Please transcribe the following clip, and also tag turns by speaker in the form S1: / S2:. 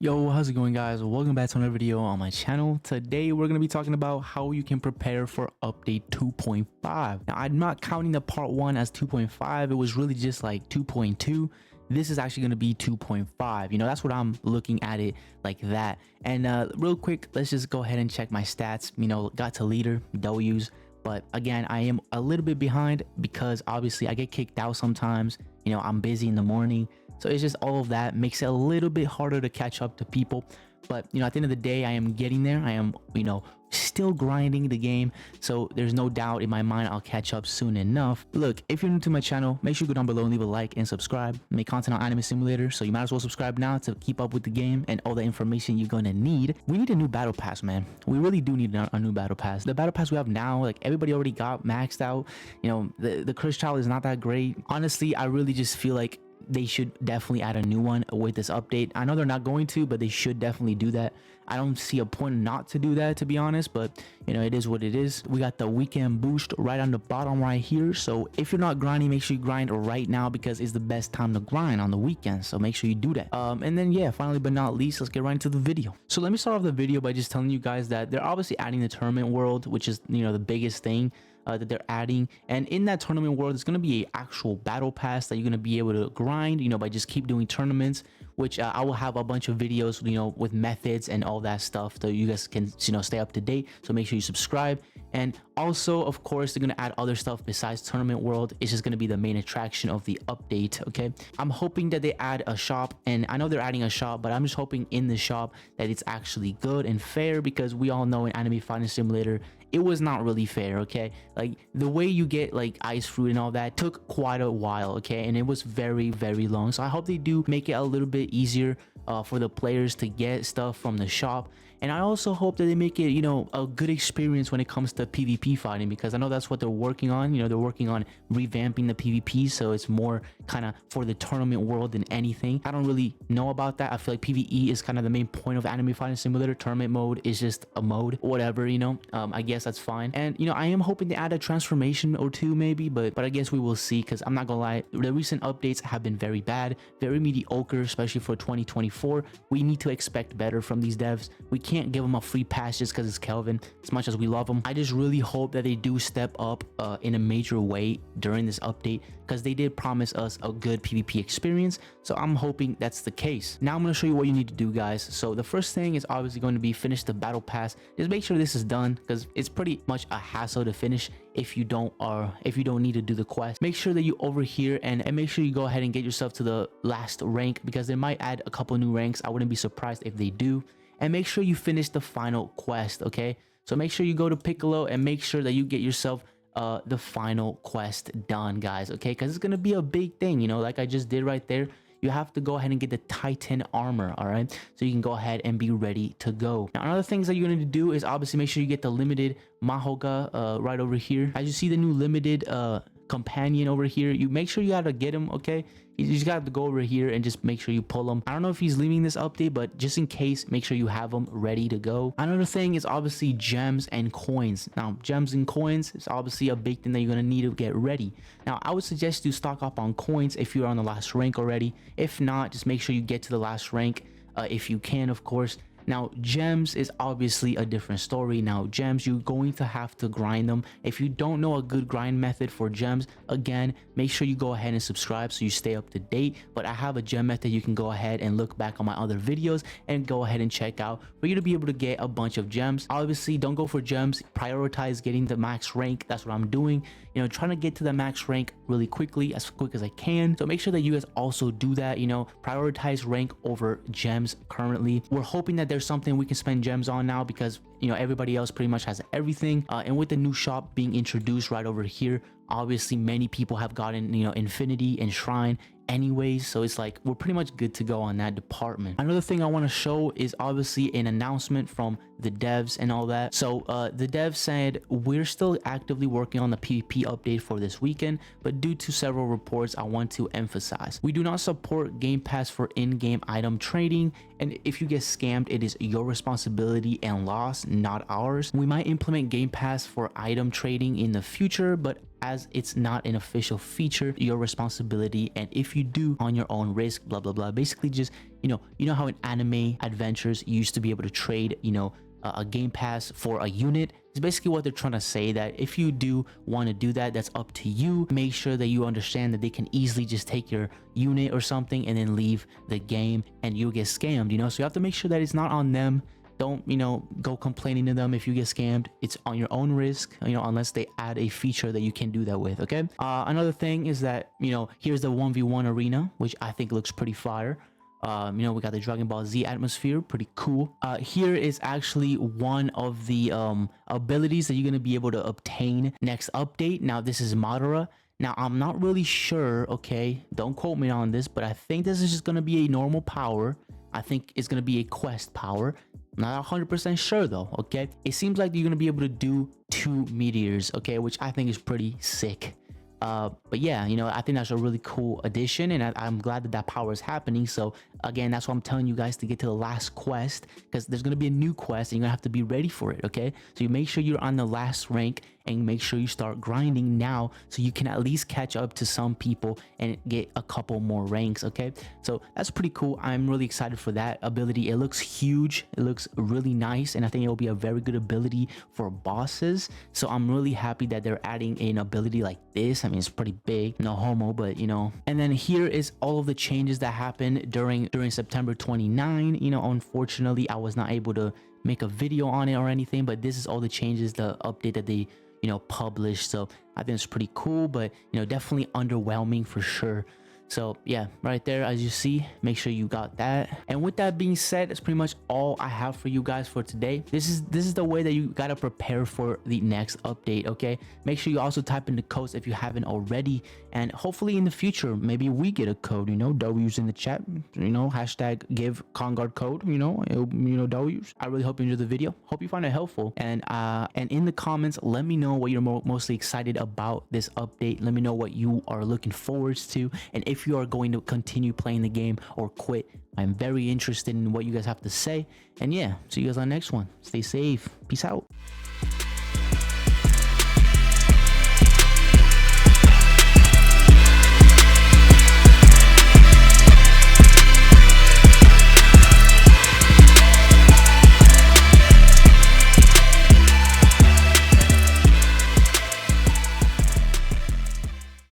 S1: Yo, how's it going, guys? Welcome back to another video on my channel. Today we're going to be talking about how you can prepare for update 2.5. Now, I'm not counting the part 1 as 2.5. It was really just like 2.2. This is actually going to be 2.5. That's what I'm looking at it like that. And real quick, let's just go ahead and check my stats. Got to leader, W's. But again, I am a little bit behind because obviously I get kicked out sometimes. I'm busy in the morning. So it's just all of that makes it a little bit harder to catch up to people. But, at the end of the day, I am getting there. I am, still grinding the game. So there's no doubt in my mind I'll catch up soon enough. Look, if you're new to my channel, make sure you go down below and leave a like and subscribe. I make content on Anime Simulator, so you might as well subscribe now to keep up with the game and all the information you're gonna need. We need a new battle pass, man. We really do need a new battle pass. The battle pass we have now, like everybody already got maxed out. The Chris Child is not that great. Honestly, I really just feel like they should definitely add a new one with this update. I know they're not going to, but they should definitely do that. I don't see a point not to do that, to be honest, but it is what it is. We got the weekend boost right on the bottom right here. So if you're not grinding, make sure you grind right now because it's the best time to grind on the weekends. So make sure you do that. And then yeah, finally but not least, let's get right into the video. So let me start off the video by just telling you guys that they're obviously adding the tournament world, which is the biggest thing that they're adding. And in that tournament world, it's going to be an actual battle pass that you're going to be able to grind by just keep doing tournaments, which I will have a bunch of videos with methods and all that stuff so you guys can stay up to date. So make sure you subscribe. And also, of course, they're going to add other stuff besides tournament world. It's just going to be the main attraction of the update. Okay, I'm hoping that they add a shop, and I know they're adding a shop, but I'm just hoping in the shop that it's actually good and fair, because we all know in Anime Fighting Simulator it was not really fair. Okay, like the way you get like ice fruit and all that took quite a while. Okay, and it was very long. So I hope they do make it a little bit easier for the players to get stuff from the shop. And I also hope that they make it a good experience when it comes to PvP fighting, because I know that's what they're working on. They're working on revamping the PvP, so it's more kind of for the tournament world than anything. I don't really know about that. I feel like PvE is kind of the main point of Anime Fighting Simulator. Tournament mode is just a mode, whatever. I guess that's fine. And I am hoping to add a transformation or two maybe, but I guess we will see, because I'm not gonna lie, the recent updates have been very bad, very mediocre, especially for 2024. We need to expect better from these devs. We can't give them a free pass just because it's Kelvin, as much as we love them. I just really hope that they do step up in a major way during this update, because they did promise us a good PvP experience. So I'm hoping that's the case. Now I'm going to show you what you need to do, guys. So the first thing is obviously going to be finish the battle pass. Just make sure this is done, because it's pretty much a hassle to finish if you don't need to do the quest. Make sure that you over here and make sure you go ahead and get yourself to the last rank, because they might add a couple new ranks. I wouldn't be surprised if they do. And make sure you finish the final quest. Okay, so make sure you go to Piccolo and make sure that you get yourself the final quest done, guys. Okay, because it's gonna be a big thing, like I just did right there. You have to go ahead and get the Titan armor, all right, so you can go ahead and be ready to go. Now, another things that you're going to do is obviously make sure you get the limited Mahoga right over here. As you see the new limited companion over here, you make sure you gotta get him. Okay, you just got to go over here and just make sure you pull him. I don't know if he's leaving this update, but just in case, make sure you have him ready to go. Another thing is obviously gems and coins. Now, gems and coins is obviously a big thing that you're gonna need to get ready. Now, I would suggest you stock up on coins if you're on the last rank already. If not, just make sure you get to the last rank if you can, of course. Now, gems is obviously a different story. Now, gems, you're going to have to grind them. If you don't know a good grind method for gems, again, make sure you go ahead and subscribe so you stay up to date. But I have a gem method you can go ahead and look back on my other videos and go ahead and check out for you to be able to get a bunch of gems. Obviously, don't go for gems. Prioritize getting the max rank. That's what I'm doing. Trying to get to the max rank really quickly, as quick as I can. So make sure that you guys also do that. Prioritize rank over gems currently. We're hoping that there's something we can spend gems on now, because everybody else pretty much has everything, and with the new shop being introduced right over here, obviously many people have gotten Infinity and Shrine anyways, so it's like we're pretty much good to go on that department. Another thing I want to show is obviously an announcement from the devs and all that. So the devs said, we're still actively working on the PvP update for this weekend, but due to several reports, I want to emphasize we do not support Game Pass for in-game item trading, and if you get scammed, it is your responsibility and loss, not ours. We might implement Game Pass for item trading in the future, but as it's not an official feature, your responsibility, and if you do, on your own risk, blah blah blah. Basically just, you know how in anime adventures you used to be able to trade, a game pass for a unit. It's basically what they're trying to say, that if you do want to do that, that's up to you. Make sure that you understand that they can easily just take your unit or something and then leave the game and you'll get scammed, so you have to make sure that it's not on them. Don't, go complaining to them if you get scammed. It's on your own risk, unless they add a feature that you can do that with. Okay. Another thing is that, here's the 1v1 arena, which I think looks pretty fire. We got the Dragon Ball Z atmosphere, pretty cool. Here is actually one of the abilities that you're going to be able to obtain next update. Now this is Madara. Now I'm not really sure, okay, don't quote me on this, but I think this is just going to be a normal power. I think it's going to be a quest power. Not 100% sure though. Okay, it seems like you're going to be able to do 2 meteors, okay, which I think is pretty sick. But yeah, I think that's a really cool addition, and I'm glad that power is happening. So again, that's why I'm telling you guys to get to the last quest, because there's going to be a new quest and you're gonna have to be ready for it. Okay, so you make sure you're on the last rank and make sure you start grinding now, so you can at least catch up to some people and get a couple more ranks. Okay, so that's pretty cool. I'm really excited for that ability. It looks huge, it looks really nice, and I think it will be a very good ability for bosses. So I'm really happy that they're adding an ability like this. I mean, it's pretty big, no homo, but and then here is all of the changes that happened during September 29. Unfortunately I was not able to make a video on it or anything, but this is all the changes, the update that they published. So I think it's pretty cool, but definitely underwhelming for sure. So yeah, right there, as you see, make sure you got that. And with that being said, that's pretty much all I have for you guys for today. This is the way that you gotta prepare for the next update. Okay, make sure you also type in the codes if you haven't already, and hopefully in the future maybe we get a code, W's in the chat, hashtag give Conguard code, W's. I really hope you enjoyed the video, hope you find it helpful, and in the comments let me know what you're mostly excited about this update. Let me know what you are looking forward to, and if you are going to continue playing the game or quit. I'm very interested in what you guys have to say. And yeah, see you guys on the next one. Stay safe. Peace out.